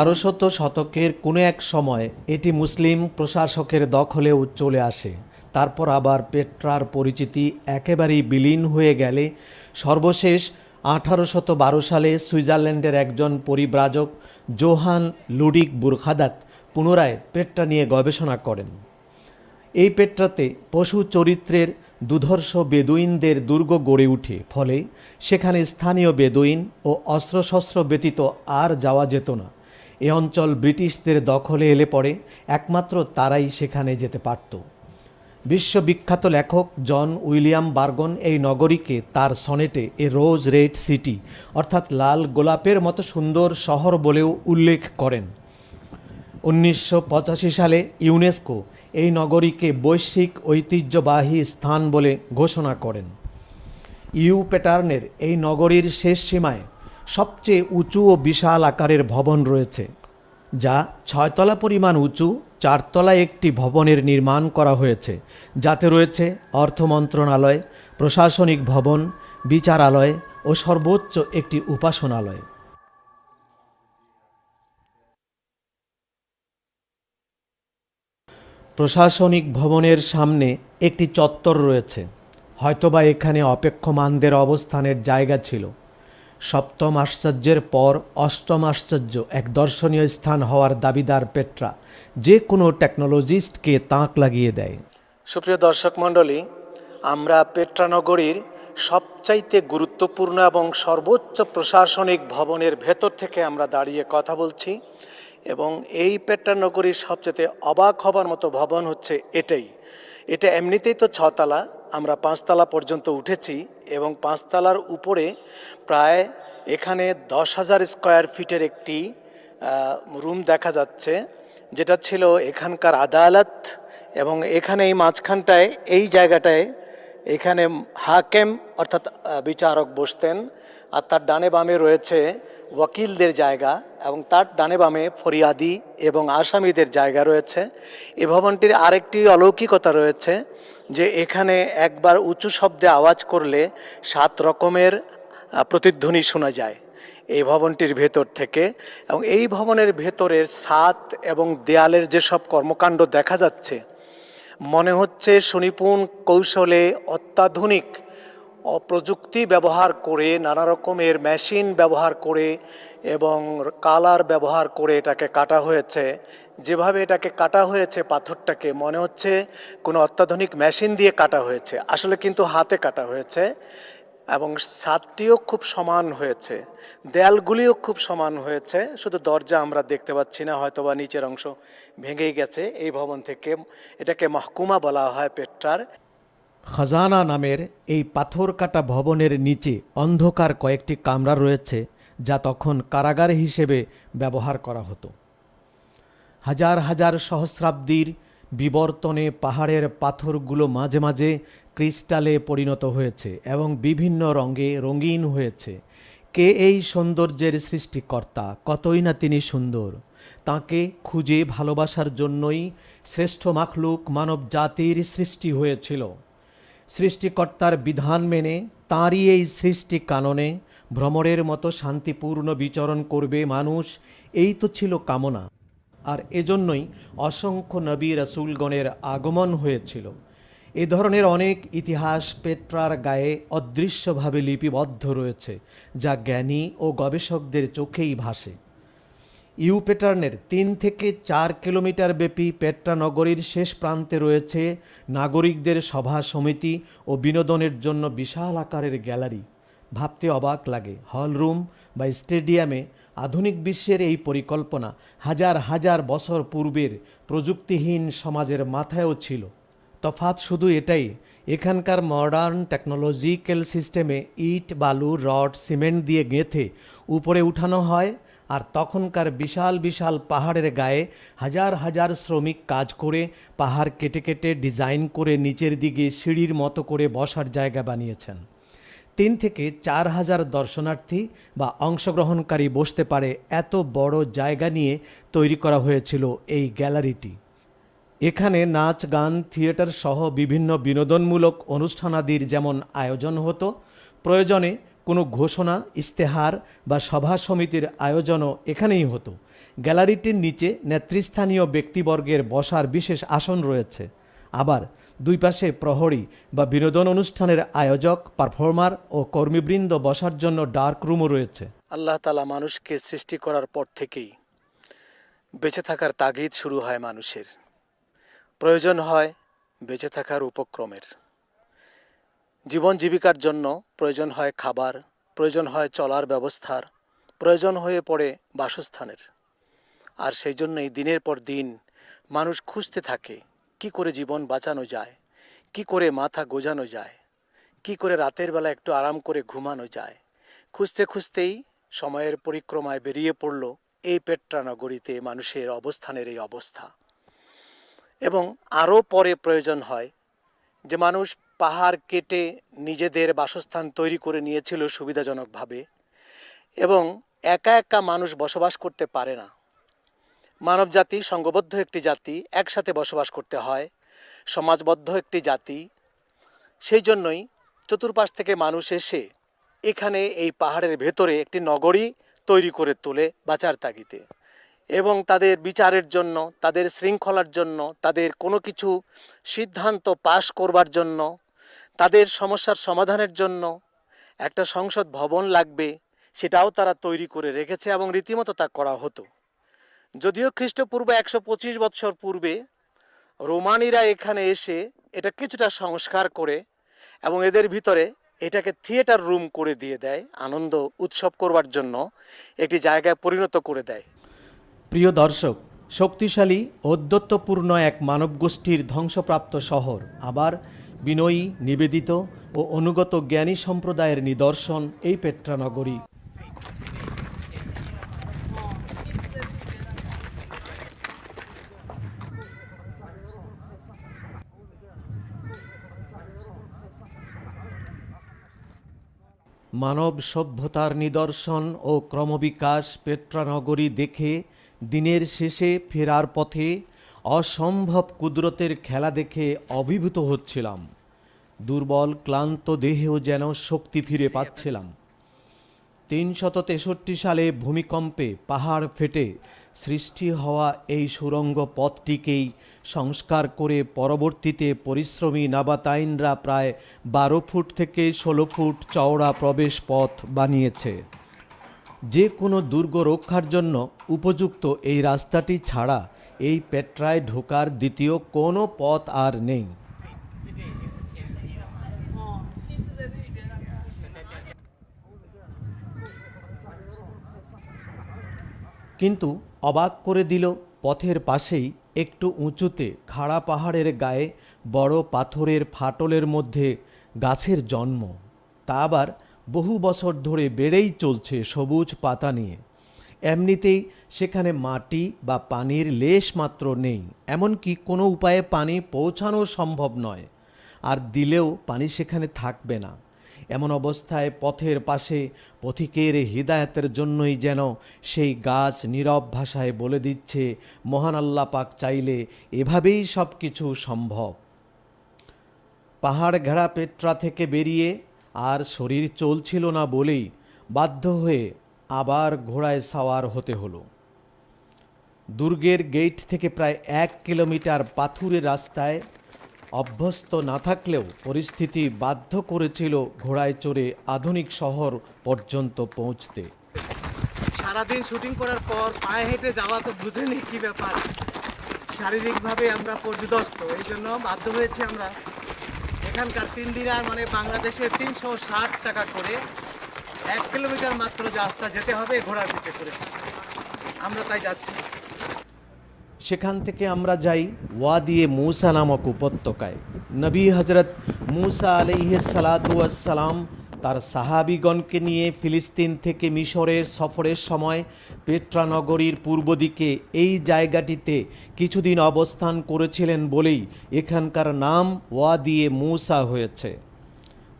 1200 শতকের কোনো এক সময় এটি মুসলিম প্রশাসকের দখলেও চলে আসে। তারপর আবার পেট্রার পরিচিতি একেবারেই বিলীন হয়ে গেলে সর্বশেষ 1812 সালে সুইজারল্যান্ডের একজন পরিব্রাজক জোহান লুডিক বুরখাদাত পুনরায় পেট্রা নিয়ে গবেষণা করেন। এই পেট্রাতে পশু চরিত্রের দুর্ধর্ষ বেদুইনদের দুর্গ গড়ে উঠে, ফলে সেখানে স্থানীয় বেদুইন ও অস্ত্রশস্ত্র ব্যতীত আর যাওয়া যেত না। এ অঞ্চল ব্রিটিশদের দখলে এলে পরে একমাত্র তারাই সেখানে যেতে পারত। বিশ্ববিখ্যাত লেখক জন উইলিয়াম বার্গন এই নগরীকে তার সনেটে এ রোজ রেড সিটি অর্থাৎ লাল গোলাপের মতো সুন্দর শহর বলেও উল্লেখ করেন। 1985 সালে ইউনেস্কো এই নগরীকে বৈশ্বিক ঐতিহ্যবাহী স্থান বলে ঘোষণা করেন। পেট্রানের এই নগরীর শেষ সীমায় সবচেয়ে উঁচু ও বিশাল আকারের ভবন রয়েছে, যা 6 তলা পরিমাণ উঁচু। 4 তলায় একটি ভবনের নির্মাণ করা হয়েছে, যাতে রয়েছে অর্থ মন্ত্রণালয়, প্রশাসনিক ভবন, বিচারালয় ও সর্বোচ্চ একটি উপাসনালয়। প্রশাসনিক ভবনের সামনে একটি চত্বর রয়েছে, হয়তোবা এখানে অপেক্ষমানদের অবস্থানের জায়গা ছিল। সপ্তম আশ্চর্যের পর অষ্টম আশ্চর্য এক দর্শনীয় স্থান হওয়ার দাবিদার পেট্রা যে কোনো টেকনোলজিস্টকে তাক লাগিয়ে দেয়। সুপ্রিয় দর্শক মণ্ডলী, আমরা পেট্রা নগরীর সবচাইতে গুরুত্বপূর্ণ এবং সর্বোচ্চ প্রশাসনিক ভবনের ভেতর থেকে আমরা দাঁড়িয়ে কথা বলছি, এবং এই পেট্রা নগরীর সবচেয়ে অবাক হবার মতো ভবন হচ্ছে এটাই। এটা এমনিতেই তো 6 তলা, আমরা 5 তলা পর্যন্ত উঠেছি, এবং 5 তলার উপরে প্রায় এখানে 10,000 স্কোয়ার ফিটের একটি রুম দেখা যাচ্ছে, যেটা ছিল এখানকার আদালত। এবং এখানে এই মাঝখানটায় এই জায়গাটায় এখানে হাকেম অর্থাৎ বিচারক বসতেন, আর তার ডানে বামে রয়েছে ওয়াকিলদের জায়গা, এবং তার ডানে বামে ফরিয়াদি এবং আসামিদের জায়গা রয়েছে। এই ভবনটির আরেকটি অলৌকিকতা রয়েছে যে এখানে একবার উঁচু শব্দে আওয়াজ করলে 7 রকমের প্রতিধ্বনি শোনা যায় এই ভবনটির ভেতর থেকে। এবং এই ভবনের ভেতরের ছাদ এবং দেয়ালের যেসব কর্মকাণ্ড দেখা যাচ্ছে, মনে হচ্ছে সুনিপুণ কৌশলে অত্যাধুনিক প্রযুক্তি ব্যবহার করে, নানা রকমের মেশিন ব্যবহার করে এবং কালার ব্যবহার করে এটাকে কাটা হয়েছে। যেভাবে এটাকে কাটা হয়েছে পাথরটাকে, মনে হচ্ছে কোনো অত্যাধুনিক মেশিন দিয়ে কাটা হয়েছে, আসলে কিন্তু হাতে কাটা হয়েছে। এবং ছাদটিও খুব সমান হয়েছে, দেয়ালগুলিও খুব সমান হয়েছে, শুধু দরজা আমরা দেখতে পাচ্ছি না, হয়তোবা নিচের অংশ ভেঙেই গেছে এই ভবন থেকে। এটাকে মহকুমা বলা হয় পেট্রার। খাজানা নামের এই পাথর কাটা ভবনের নিচে অন্ধকার কয়েকটি কামরা রয়েছে, যা তখন কারাগার হিসেবে ব্যবহার করা হতো। হাজার হাজার সহস্রাব্দীর বিবর্তনে পাহাড়ের পাথরগুলো মাঝে মাঝে ক্রিস্টালে পরিণত হয়েছে এবং বিভিন্ন রঙে রঙিন হয়েছে। কে এই সৌন্দর্যের সৃষ্টিকর্তা? কতই না তিনি সুন্দর! তাকে খুঁজে ভালোবাসার জন্যই শ্রেষ্ঠ মাখলুক মানব জাতির সৃষ্টি হয়েছিল। সৃষ্টিকর্তার বিধান মেনে তাঁরই এই সৃষ্টি কাননে ভ্রমরের মতো শান্তিপূর্ণ বিচরণ করবে মানুষ, এই তো ছিল কামনা। আর এজন্যই অসংখ্য নবী রাসূলগণের আগমন হয়েছিল। এ ধরনের অনেক ইতিহাস পেট্রার গায়ে অদৃশ্যভাবে লিপিবদ্ধ রয়েছে, যা জ্ঞানী ও গবেষকদের চোখেই ভাসে। পেট্রানের 3 থেকে 4 কিলোমিটার ব্যাপী পেট্রা নগরীর শেষ প্রান্তে রয়েছে নাগরিকদের সভা সমিতি ও বিনোদনের জন্য বিশাল আকারের গ্যালারি। ভাবতে অবাক লাগে, হলরুম বা স্টেডিয়ামে আধুনিক বিশ্বের এই পরিকল্পনা হাজার হাজার বছর পূর্বের প্রযুক্তিহীন সমাজের মাথায়ও ছিল। তফাৎ শুধু এটাই, এখানকার মডার্ন টেকনোলজিক্যাল সিস্টেমে ইট, বালু, রড, সিমেন্ট দিয়ে গেঁথে উপরে উঠানো হয়, আর তখনকার বিশাল বিশাল পাহাড়ের গায়ে হাজার হাজার শ্রমিক কাজ করে পাহাড় কেটে কেটে ডিজাইন করে নিচের দিকে সিঁড়ির মতো করে বসার জায়গা বানিয়েছেন। 3 থেকে 4 হাজার দর্শনার্থী বা অংশগ্রহণকারী বসতে পারে এত বড় জায়গা নিয়ে তৈরি করা হয়েছিল এই গ্যালারিটি। এখানে নাচ, গান, থিয়েটার সহ বিভিন্ন বিনোদনমূলক অনুষ্ঠানাদির যেমন আয়োজন হতো, প্রয়োজনে কোনো ঘোষণা, ইস্তেহার বা সভা সমিতির আয়োজনও এখানেই হতো। গ্যালারিটির নিচে নেতৃস্থানীয় ব্যক্তিবর্গের বসার বিশেষ আসন রয়েছে। আবার দুই পাশে প্রহরী বা বিনোদন অনুষ্ঠানের আয়োজক, পারফর্মার ও কর্মীবৃন্দ বসার জন্য ডার্ক রুমও রয়েছে। আল্লাহ তাআলা মানুষকে সৃষ্টি করার পর থেকেই বেঁচে থাকার তাগিদ শুরু হয় মানুষের। প্রয়োজন হয় বেঁচে থাকার উপক্রমের। জীবন জীবিকার জন্য প্রয়োজন হয় খাবার, প্রয়োজন হয় চলার ব্যবস্থার, প্রয়োজন হয়ে পড়ে বাসস্থানের। আর সেই জন্যই দিনের পর দিন মানুষ খুঁজতে থাকে কি করে জীবন বাঁচানো যায়, কি করে মাথা গোজানো যায়, কি করে রাতের বেলা একটু আরাম করে ঘুমানো যায়। খুঁজতে খুঁজতেই সময়ের পরিক্রমায় বেরিয়ে পড়ল এই পেট্রা নগরীতে মানুষের অবস্থানের এই অবস্থা। এবং আরও পরে প্রয়োজন হয় যে মানুষ পাহাড় কেটে নিজেদের বাসস্থান তৈরি করে নিয়েছিল সুবিধাজনকভাবে, এবং একা একা মানুষ বসবাস করতে পারে না। মানব জাতি সংঘবদ্ধ একটি জাতি, একসাথে বসবাস করতে হয়, সমাজবদ্ধ একটি জাতি। সেই জন্যই চতুর্পাশ থেকে মানুষ এসে এখানে এই পাহাড়ের ভেতরে একটি নগরী তৈরি করে তোলে বাঁচার তাগিদে, এবং তাদের বিচারের জন্য, তাদের শৃঙ্খলার জন্য, তাদের কোনো কিছু সিদ্ধান্ত পাশ করবার জন্য, তাদের সমস্যার সমাধানের জন্য একটা সংসদ ভবন লাগবে, সেটাও তারা তৈরি করে রেখেছে এবং রীতিমতো তা করা হতো। যদিও খ্রিস্টপূর্ব 125 বৎসর পূর্বে রোমানিরা এখানে এসে এটা কিছুটা সংস্কার করে এবং এদের ভিতরে এটাকে থিয়েটার রুম করে দিয়ে দেয়, আনন্দ উৎসব করবার জন্য একটি জায়গায় পরিণত করে দেয়। প্রিয় দর্শক, শক্তিশালী ঔদ্ধত্যপূর্ণ এক মানবগোষ্ঠীর ধ্বংসপ্রাপ্ত শহর, আবার বিনয়ী, নিবেদিত ও অনুগত জ্ঞানী সম্প্রদায়ের নিদর্শন এই পেট্রা নগরী। মানব সভ্যতার নিদর্শন ও ক্রমবিকাশ পেট্রা নগরী দেখে দিনের শেষে ফেরার পথে অসম্ভব কুদরতের খেলা দেখে অভিভূত হচ্ছিলাম। দুর্বল ক্লান্ত দেহেও যেন শক্তি ফিরে পাচ্ছিলাম। 363 সালে ভূমিকম্পে পাহাড় ফেটে সৃষ্টি হওয়া এই সুড়ঙ্গ পথটিকেই সংস্কার করে পরবর্তীতে পরিশ্রমী নাবাতাইনরা প্রায় 12 ফুট থেকে 16 ফুট চওড়া প্রবেশ পথ বানিয়েছে। যে কোনো দুর্গ রক্ষার জন্য উপযুক্ত এই রাস্তাটি ছাড়া এই পেট্রায় ঢোকার দ্বিতীয় কোনো পথ আর নেই। কিন্তু অবাক করে দিল, পথের পাশেই একটু উঁচুতে খাড়া পাহাড়ের গায়ে বড় পাথরের ফাটলের মধ্যে গাছের জন্ম। তা আবার বহু বছর ধরে বেড়েই চলছে সবুজ পাতা নিয়ে। এমনিতেই সেখানে মাটি বা পানির লেশ মাত্র নেই, এমনকি কোনো উপায়ে পানি পৌঁছানো সম্ভব নয়, আর দিলেও পানি সেখানে থাকবে না। এমন অবস্থায় পথের পাশে পথিকের হিদায়াতের জন্যই যেন সেই গাছ নীরব ভাষায় বলে দিচ্ছে, মহান আল্লাহ পাক চাইলে এভাবেই সব কিছু সম্ভব। পাহাড় ঘেরা পেট্রা থেকে বেরিয়ে আর শরীর চলছিল না বলেই বাধ্য হয়ে আবার ঘোড়ায় সাওয়ার হতে হলো। দুর্গের গেট থেকে প্রায় 1 কিলোমিটার পাথুরে রাস্তায় অভ্যস্ত না থাকলেও পরিস্থিতি বাধ্য করেছিল ঘোড়ায় চড়ে আধুনিক শহর পর্যন্ত পৌঁছতে। সারাদিন শুটিং করার পর পায়ে হেঁটে যাওয়া তো বুঝেনি কি ব্যাপার, শারীরিকভাবে আমরা পর্যদস্ত, এই জন্য বাধ্য হয়েছি আমরা এখানকার 3 দিনার মানে বাংলাদেশে 360 টাকা করে 1 কিলোমিটার মাত্র রাস্তা যেতে হবে ঘোড়ার পিঠে করে, আমরা তাই যাচ্ছি। সেখান থেকে আমরা যাই ওয়াদিয়ে মুসা নামক উপত্যকায়। নবী হজরত মুসা আলাইহিস সালাতু ওয়াস সালাম তার সাহাবিগণকে নিয়ে ফিলিস্তিন থেকে মিশরের সফরের সময় পেট্রা নগরীর পূর্ব দিকে এই জায়গাটিতে কিছুদিন অবস্থান করেছিলেন বলেই এখানকার নাম ওয়াদিয়ে মুসা হয়েছে।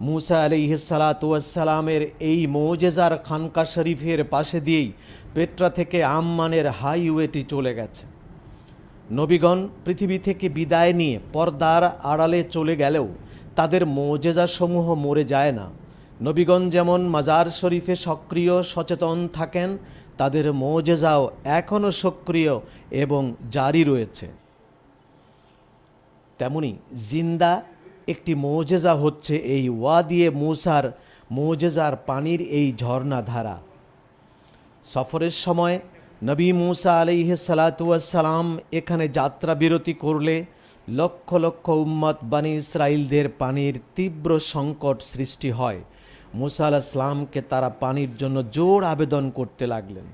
মুসা আলাইহিস সালাতু ওয়াস সালামের এই মুজেজার খানকা শরীফের পাশে দিয়েই পেট্রা থেকে আম্মানের হাইওয়েটি চলে গেছে। নবীগণ পৃথিবী থেকে বিদায় নিয়ে পর্দার আড়ালে চলে গেলেও তাদের মুজেজাসমূহ মরে যায় না। নবীগণ যেমন মাজার শরীফে সক্রিয় সচেতন থাকেন, তাদের মোজেজাও এখনও সক্রিয় এবং জারি রয়েছে। তেমনি জিন্দা একটি মোজেজা হচ্ছে এই ওয়াদিয়ে মুসার মোজেজার পানির এই ঝর্ণাধারা। সফরের সময় নবী মুসা আলাইহিস সালাতু ওয়াস সালাম এখানে যাত্রা বিরতি করলে লক্ষ লক্ষ উম্মত বানি ইসরাইলদের পানির তীব্র সংকট সৃষ্টি হয়। মুসা আলাইহিস সালামকে তারা পানির জন্য জোর আবেদন করতে লাগলেন।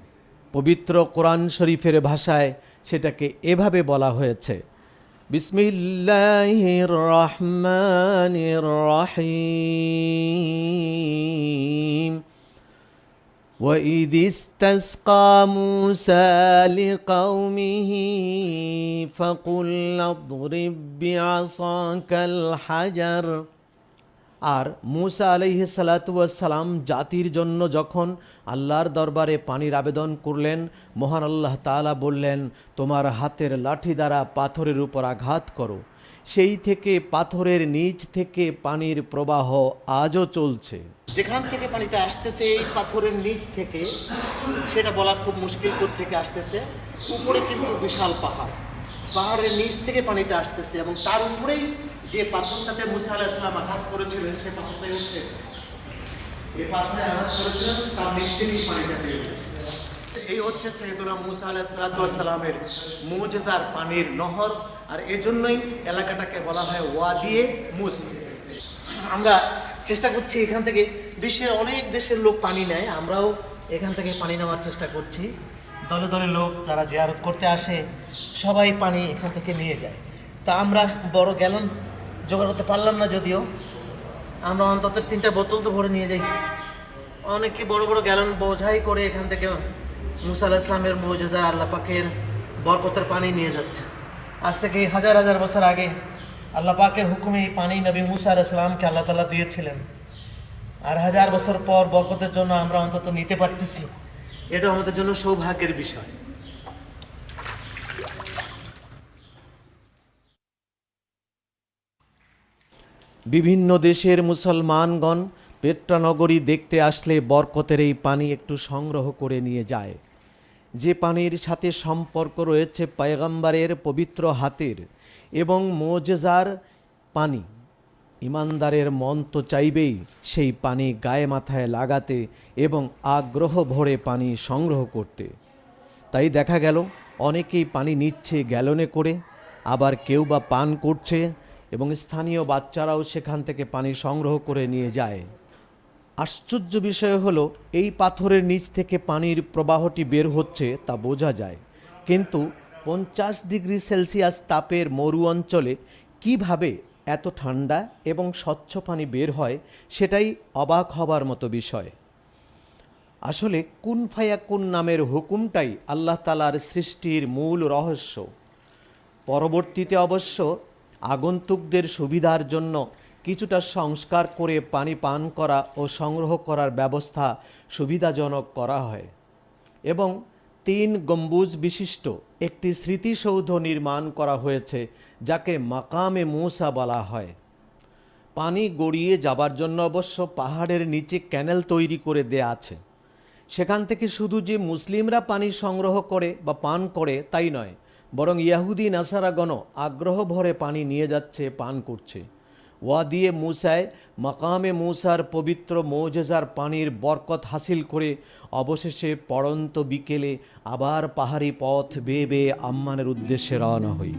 পবিত্র কোরআন শরীফের ভাষায় সেটাকে এভাবে বলা হয়েছে, বিসমিল্লাহির রহমানির রহিম। وَإِذِ اسْتَسْقَى مُوسَى لِقَوْمِهِ فَقُلْنَا اضْرِب بِّعَصَاكَ الْحَجَرَ। আর মুসা আলাইহিস সালাতু ওয়াস সালাম জাতির জন্য যখন আল্লাহর দরবারে পানির আবেদন করলেন, মহান আল্লাহ তাআলা বললেন, তোমার হাতের লাঠি দ্বারা পাথরের উপর আঘাত করো। সেই থেকে পাথরের নিচ থেকে পানির প্রবাহ আজও চলছে। যেখান থেকে পানিটা আসতেছে এই পাথরের নিচ থেকে, সেটা বলা খুব মুশকিল থেকে আসতেছে। উপরে কিন্তু বিশাল পাহাড়, পাহাড়ের নিচ থেকে পানিটা আসতেছে এবং তার উপরেই যে পাথরটাতে মুসা আলাইহিস সালাম আঘাত করেছিলেন সে পাথরটাই হচ্ছে, এই পাথরে আঘাত করেছিলেন তার নিচ থেকেই পানিটা বের হয়েছে। এই হচ্ছে সাইয়েদুনা মুসা আলাইহিস সালামের মুজিজার পানির নহর। আর এজন্যই এলাকাটাকে বলা হয় ওয়াদিয়ে মুসা। আমরা চেষ্টা করছি এখান থেকে, বিশ্বের অনেক দেশের লোক পানি নেয়, আমরাও এখান থেকে পানি নেওয়ার চেষ্টা করছি। দলে দলে লোক যারা জিয়ারত করতে আসে সবাই পানি এখান থেকে নিয়ে যায়। তা আমরা বড় গ্যালন জোগাড় করতে পারলাম না, যদিও আমরা অন্তত 3টা বোতল তো ভরে নিয়ে যাই। অনেকে বড় বড় গ্যালন বোঝাই করে এখান থেকে মুসা আলাইহিস সালামের মুজিজা আল্লাহ পাকের বরকতের পানি নিয়ে যাচ্ছে। আজ থেকে হাজার হাজার বছর আগে আল্লাহ পাকের হুকুমে এই পানি নবী মুসা আলাইহিস সালামকে আল্লাহ তাআলা দিয়েছিলেন। আর হাজার বছর পর বরকতের জন্য আমরা অন্তত নিতে পারতেছি, এটা আমাদের জন্য সৌভাগ্যের বিষয়। বিভিন্ন দেশের মুসলমানগণ পেট্রা নগরী দেখতে আসলে বরকতের এই পানি একটু সংগ্রহ করে নিয়ে যায়। যে পানির সাথে সম্পর্ক রয়েছে পয়গম্বরের পবিত্র হাতের এবং মোজেজার পানি, ইমানদারের মন তো চাইবেই সেই পানি গায়ে মাথায় লাগাতে এবং আগ্রহ ভরে পানি সংগ্রহ করতে। তাই দেখা গেল অনেকেই পানি নিচ্ছে গ্যালনে করে, আবার কেউ বা পান করছে এবং স্থানীয় বাচ্চারাও সেখান থেকে পানি সংগ্রহ করে নিয়ে যায়। আশ্চর্য বিষয় হলো এই পাথরের নিচ থেকে পানির প্রবাহটি বের হচ্ছে তা বোঝা যায়, কিন্তু 50 ডিগ্রি সেলসিয়াস তাপের মরু অঞ্চলে কিভাবে এত ঠান্ডা এবং স্বচ্ছ পানি বের হয় সেটাই অবাক হবার মতো বিষয়। আসলে কুন ফায়াকুন নামের হুকুমটাই আল্লাহ তাআলার সৃষ্টির মূল রহস্য। পরবর্তীতে অবশ্য আগন্তুকদের সুবিধার জন্য কিছুটা সংস্কার করে পানি পান করা ও সংগ্রহ করার ব্যবস্থা সুবিধাজনক করা হয় এবং 3 গম্বুজ বিশিষ্ট একটি স্মৃতিসৌধ নির্মাণ করা হয়েছে, যাকে মাকামে মুসা বলা হয়। পানি গড়িয়ে যাবার জন্য অবশ্য পাহাড়ের নিচে ক্যানেল তৈরি করে দেয়া আছে। সেখান থেকে শুধু যে মুসলিমরা পানি সংগ্রহ করে বা পান করে তাই নয়, বরং ইয়াহুদি নাসারাগণও আগ্রহ ভরে পানি নিয়ে যাচ্ছে, পান করছে। ওয়াদিয়ে মুসায় মাকামে মুসার পবিত্র মোজেজার পানির বরকত হাসিল করে অবশেষে পড়ন্ত বিকেলে আবার পাহাড়ি পথ বেয়ে বেয়ে আম্মানের উদ্দেশ্যে রওনা হই।